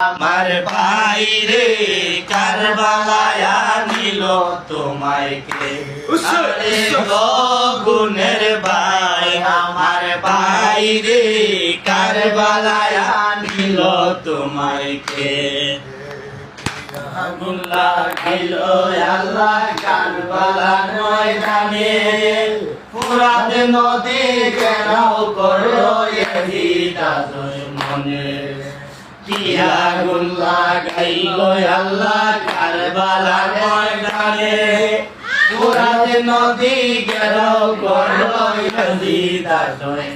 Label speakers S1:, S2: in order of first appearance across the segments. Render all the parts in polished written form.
S1: আমার ভাই রে কারবালায় নিল তোমায় কে আরে গো গুণের ভাই আমার ভাই রে কারবালায় নিল তোমায় কে আগুন লাগাইল আল্লাহ কারবালার ময়দানে ফুরাত নদী ঘেরাও করলো ইয়াজিদ মনে কি আগুন লাগাইল আল্লাহ কারবালার ময়দানে ফুরাত নদী ঘেরাও করলো ইয়াজিদ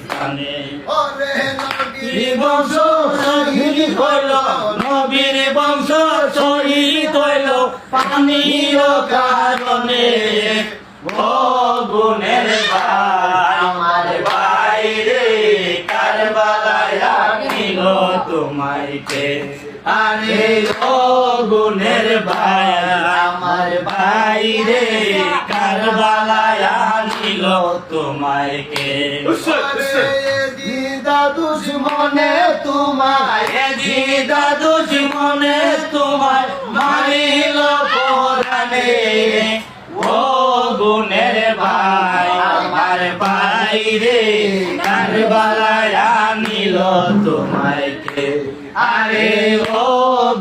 S1: মনে বংশ শহীদ হইল নবীর বংশ শহীদ হইল পানির কারণে ও গুণের ভাই আমার ভাই রে কারবালায় নিল তোমায় কে আরে ও গুণের ভাই আমার ভাই রে কারবালায় নিল তোমায় কে দুশ্মনে তোমায় জিদা দুশ্মনে তোমায় মারিল পরাণে ও গুণের ভাই আমার ভাই রে কারবালায় নিল তোমায় কে আরে ও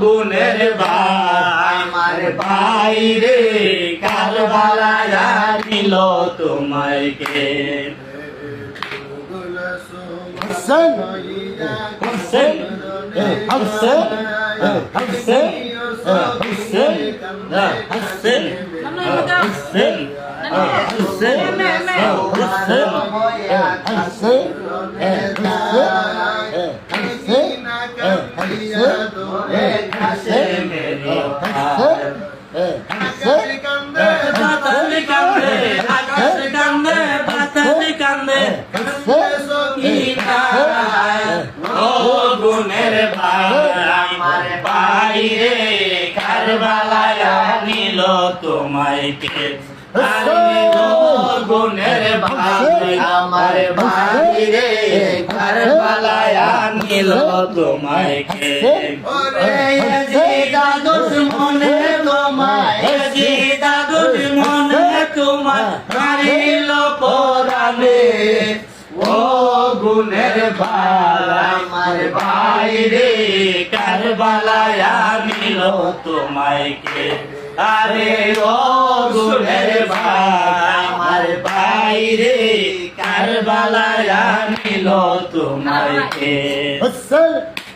S1: গুণের ভাই আমার ভাই রে কারবালায় নিল তোমায় কে
S2: Hassan, Hassan, Hassan, Hassan, Hassan, Hassan,
S1: গুণের ভাই আমার ভাই রে কারবালায় নিল তোমায় কে আরে ও গুণের ভাই আমার ভাই রে কারবালায় নিল তোমায় কে ওরে জিদা দুশ্মনে তোমায় জিদা দুশ্মনে তোমায় মারিল পরাণে ও গুণের ভাই আমার ভাই রে কারবালায় নিল তোমায় কে আরে ও গুণের ভাই আমার ভাই রে কারবালায় নিল তোমায় কে